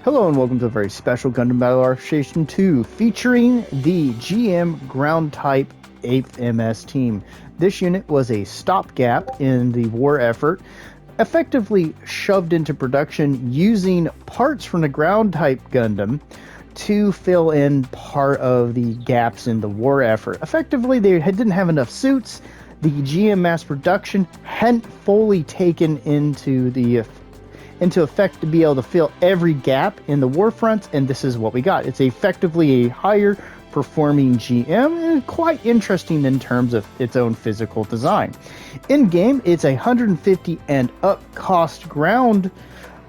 Hello and welcome to a very special Gundam Battle Arbitration 2 featuring the GM Ground Type 8th MS team. This unit was a stopgap in the war effort, effectively shoved into production using parts from the Ground Type Gundam to fill in part of the gaps in the war effort. Effectively, they didn't have enough suits. The GM mass production hadn't fully taken into effect to be able to fill every gap in the war front, and this is what we got. It's effectively a higher performing GM and quite interesting in terms of its own physical design. In game, it's a 150 and up cost ground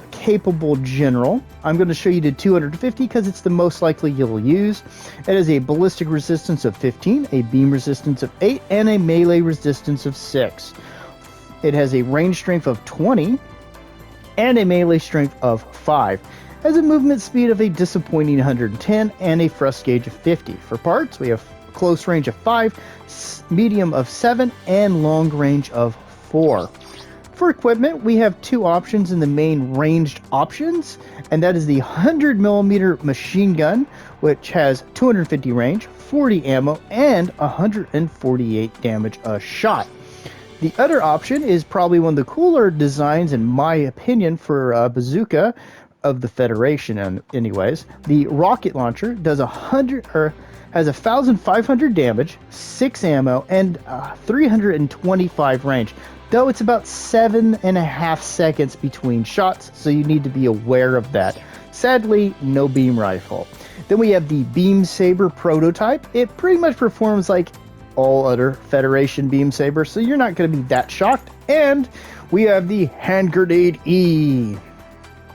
capable general. I'm going to show you the 250 because it's the most likely you'll use. It has a ballistic resistance of 15, a beam resistance of 8, and a melee resistance of 6. It has a range strength of 20 and a melee strength of 5. Has a movement speed of a disappointing 110 and a thrust gauge of 50. For parts, we have close range of 5, medium of 7, and long range of 4. For equipment, we have two options in the main ranged options, and that is the 100mm machine gun, which has 250 range, 40 ammo, and 148 damage a shot. The other option is probably one of the cooler designs, in my opinion, for a bazooka of the Federation. Anyways, the rocket launcher does has 1,500 damage, 6 ammo, and 325 range. Though it's about 7.5 seconds between shots, so you need to be aware of that. Sadly, no beam rifle. Then we have the Beam Saber prototype. It pretty much performs like all other Federation beam sabers, so you're not going to be that shocked. And we have the Hand Grenade E.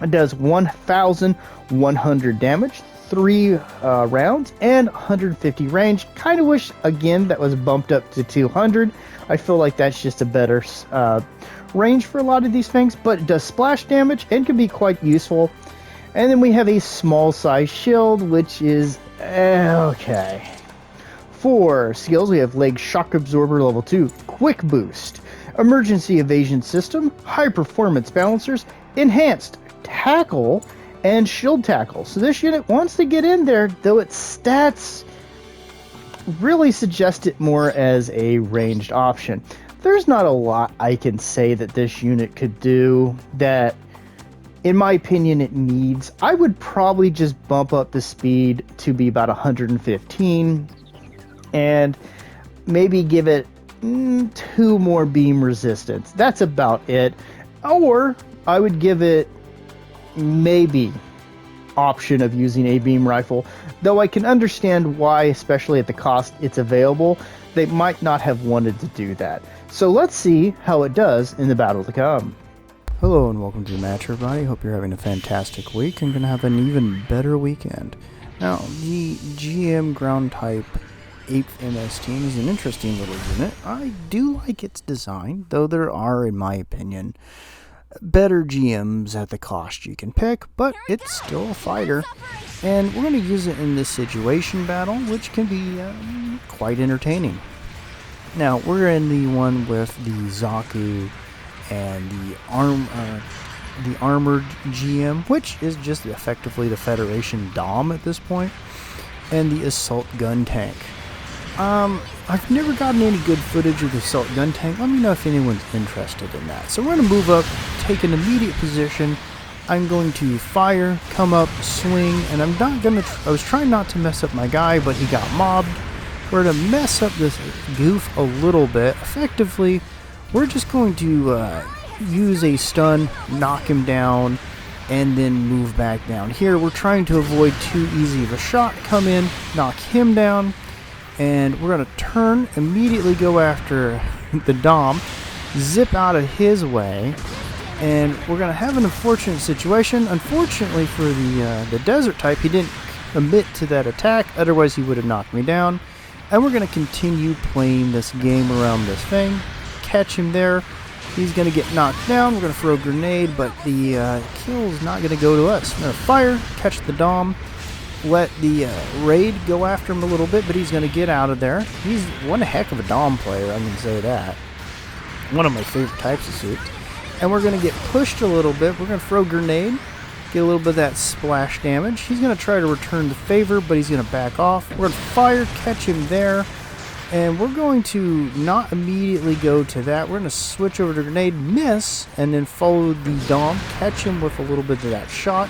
It does 1,100 damage, 3 rounds, and 150 range. Kind of wish, again, that was bumped up to 200. I feel like that's just a better range for a lot of these things, but it does splash damage and can be quite useful. And then we have a small size shield, which is okay. For skills, we have Leg Shock Absorber level 2, Quick Boost, Emergency Evasion System, High Performance Balancers, Enhanced Tackle, and Shield Tackle. So this unit wants to get in there, though its stats really suggest it more as a ranged option. There's not a lot I can say that this unit could do that, in my opinion, it needs. I would probably just bump up the speed to be about 115 and maybe give it 2 more beam resistance. That's about it. Or I would give it maybe option of using a beam rifle, though I can understand why, especially at the cost it's available, they might not have wanted to do that. So let's see how it does in the battle to come. Hello and welcome to the match, everybody. Hope you're having a fantastic week and going to have an even better weekend. Now, the GM Ground Type 8th MS team is an interesting little unit. I do like its design, though there are, in my opinion, better GMs at the cost you can pick, but it's still a fighter. And we're going to use it in this situation battle, which can be quite entertaining. Now, we're in the one with the Zaku and the armored GM, which is just effectively the Federation Dom at this point, and the assault gun tank. I've never gotten any good footage of the assault gun tank. Let me know if anyone's interested in that. So we're going to move up, take an immediate position. I'm going to fire, come up, swing, and I was trying not to mess up my guy, but he got mobbed. We're going to mess up this goof a little bit. Effectively, we're just going to use a stun, knock him down, and then move back down. Here, we're trying to avoid too easy of a shot. Come in, knock him down, and we're going to turn, immediately go after the Dom, zip out of his way, and we're going to have an unfortunate situation. Unfortunately for the desert type, he didn't commit to that attack, otherwise he would have knocked me down. And we're going to continue playing this game around this thing, catch him there. He's going to get knocked down. We're going to throw a grenade, but the kill is not going to go to us. We're going to fire, catch the Dom, let the raid go after him a little bit, but he's going to get out of there. He's one heck of a Dom player, I can say that. One of my favorite types of suits. And we're going to get pushed a little bit. We're going to throw a grenade, Get a little bit of that splash damage. He's going to try to return the favor, but he's going to back off. We're going to fire, catch him there. And we're going to not immediately go to that. We're going to switch over to grenade, miss, and then follow the Dom, catch him with a little bit of that shot.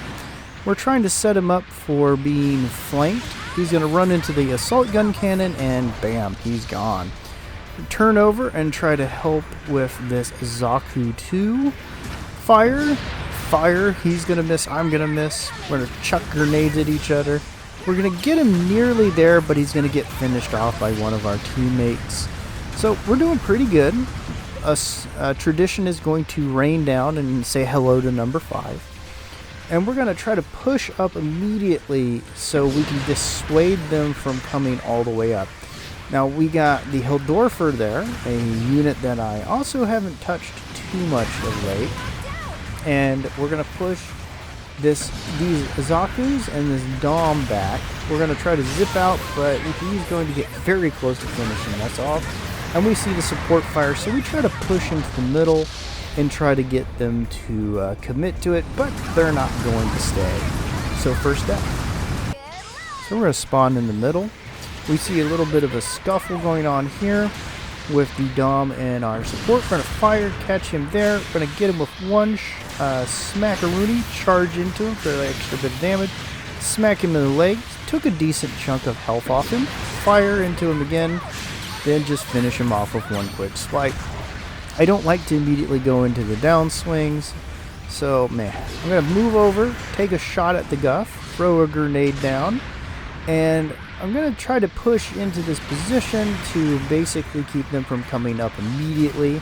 We're trying to set him up for being flanked. He's going to run into the assault gun cannon, and bam, he's gone. Turn over and try to help with this Zaku II. Fire, fire, he's going to miss, I'm going to miss. We're going to chuck grenades at each other. We're going to get him nearly there, but he's going to get finished off by one of our teammates. So we're doing pretty good. Tradition is going to rain down and say hello to number 5. And we're going to try to push up immediately so we can dissuade them from coming all the way up. Now we got the Hildorfer there, a unit that I also haven't touched too much of late. And we're going to push these Zakus and this Dom back. We're going to try to zip out, but he's going to get very close to finishing us off. And we see the support fire, so we try to push into the middle and try to get them to commit to it, but they're not going to stay. So first death. So we're going to spawn in the middle. We see a little bit of a scuffle going on here with the Dom and our support. We're going to fire, catch him there. We're going to get him with one smackaroonie, charge into him for an extra bit of damage, smack him in the legs, took a decent chunk of health off him, fire into him again, then just finish him off with one quick swipe. I don't like to immediately go into the down swings, so man, I'm going to move over, take a shot at the Guff, throw a grenade down, and I'm going to try to push into this position to basically keep them from coming up immediately.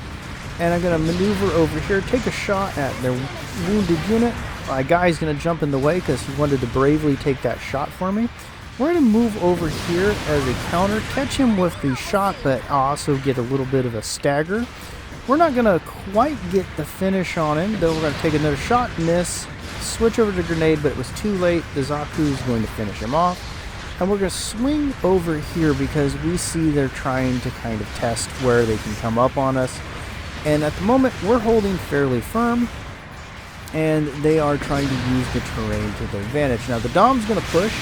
And I'm going to maneuver over here, take a shot at their wounded unit. My guy's going to jump in the way because he wanted to bravely take that shot for me. We're going to move over here as a counter, catch him with the shot, but also get a little bit of a stagger. We're not going to quite get the finish on him, though we're going to take another shot, miss, switch over to grenade, but it was too late. The Zaku is going to finish him off. And we're going to swing over here because we see they're trying to kind of test where they can come up on us. And at the moment, we're holding fairly firm, and they are trying to use the terrain to their advantage. Now, the Dom's going to push.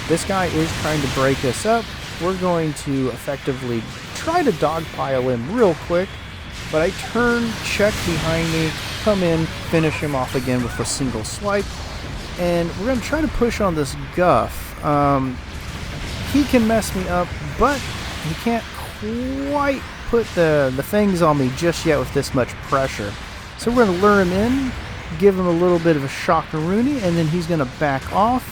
This guy is trying to break us up. We're going to effectively try to dogpile him real quick, but I turn, check behind me, come in, finish him off again with a single swipe. And we're going to try to push on this Guff. He can mess me up, but he can't quite put the things on me just yet with this much pressure. So we're going to lure him in, give him a little bit of a shockaroonie, and then he's going to back off.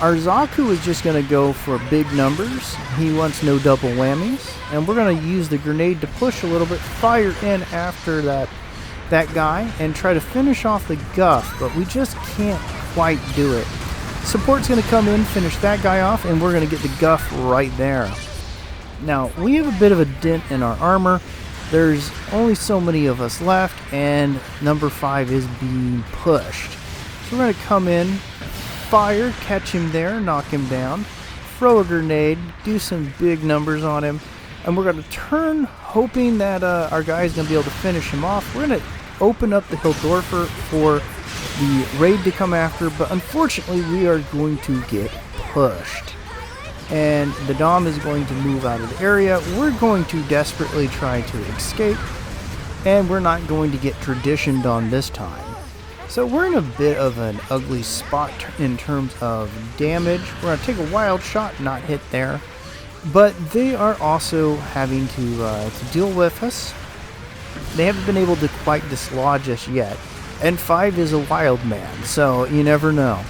Our Zaku is just going to go for big numbers. He wants no double whammies. And we're going to use the grenade to push a little bit, fire in after that guy, and try to finish off the Guff, but we just can't quite do it. Support's going to come in, finish that guy off, and we're going to get the Guff right there. Now, we have a bit of a dent in our armor. There's only so many of us left, and number 5 is being pushed. So we're going to come in, fire, catch him there, knock him down, throw a grenade, do some big numbers on him, and we're going to turn, hoping that our guy is going to be able to finish him off. We're going to open up the Hildorfer for the raid to come after, but unfortunately we are going to get pushed. And the Dom is going to move out of the area. We're going to desperately try to escape, and we're not going to get traditioned on this time. So we're in a bit of an ugly spot in terms of damage. We're going to take a wild shot, not hit there. But they are also having to deal with us. They haven't been able to quite dislodge us yet. And 5 is a wild man, so you never know.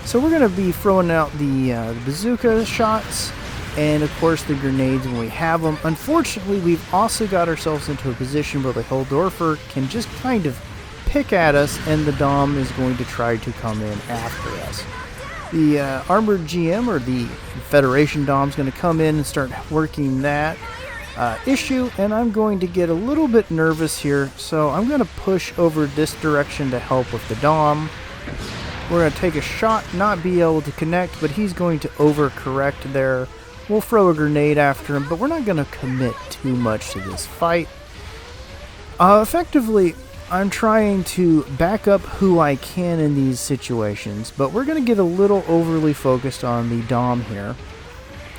So we're going to be throwing out the bazooka shots, and of course the grenades when we have them. Unfortunately, we've also got ourselves into a position where the Hildorfer can just kind of pick at us, and the Dom is going to try to come in after us. The armored GM, or the Federation Dom, is going to come in and start working that issue, and I'm going to get a little bit nervous here, so I'm going to push over this direction to help with the Dom. We're going to take a shot, not be able to connect, but he's going to overcorrect there. We'll throw a grenade after him, but we're not going to commit too much to this fight. Effectively, I'm trying to back up who I can in these situations, but we're going to get a little overly focused on the Dom here.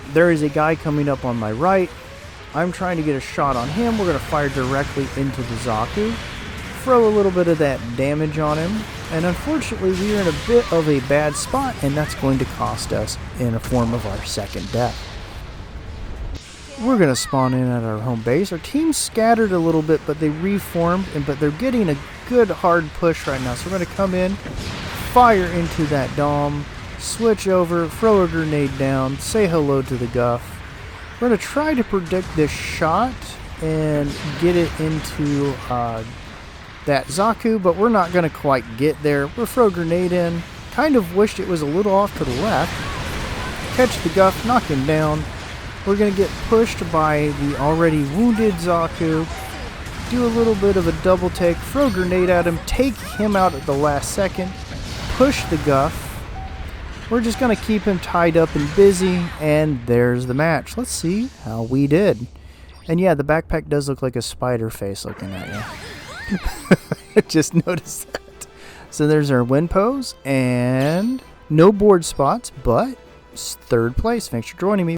There is a guy coming up on my right. I'm trying to get a shot on him. We're going to fire directly into the Zaku, throw a little bit of that damage on him, and unfortunately we are in a bit of a bad spot, and that's going to cost us in a form of our second death. We're going to spawn in at our home base. Our team's scattered a little bit, but they reformed, but they're getting a good hard push right now. So we're going to come in, fire into that Dom, switch over, throw a grenade down, say hello to the Guff. We're going to try to predict this shot and get it into that Zaku, but we're not going to quite get there. We'll throw a grenade in. Kind of wished it was a little off to the left. Catch the Guff, knock him down. We're going to get pushed by the already wounded Zaku. Do a little bit of a double take, throw a grenade at him, take him out at the last second, push the Guff. We're just going to keep him tied up and busy, and there's the match. Let's see how we did. And yeah, the backpack does look like a spider face looking at you. Just noticed that. So there's our win pose, and no board spots, but third place. Thanks for joining me.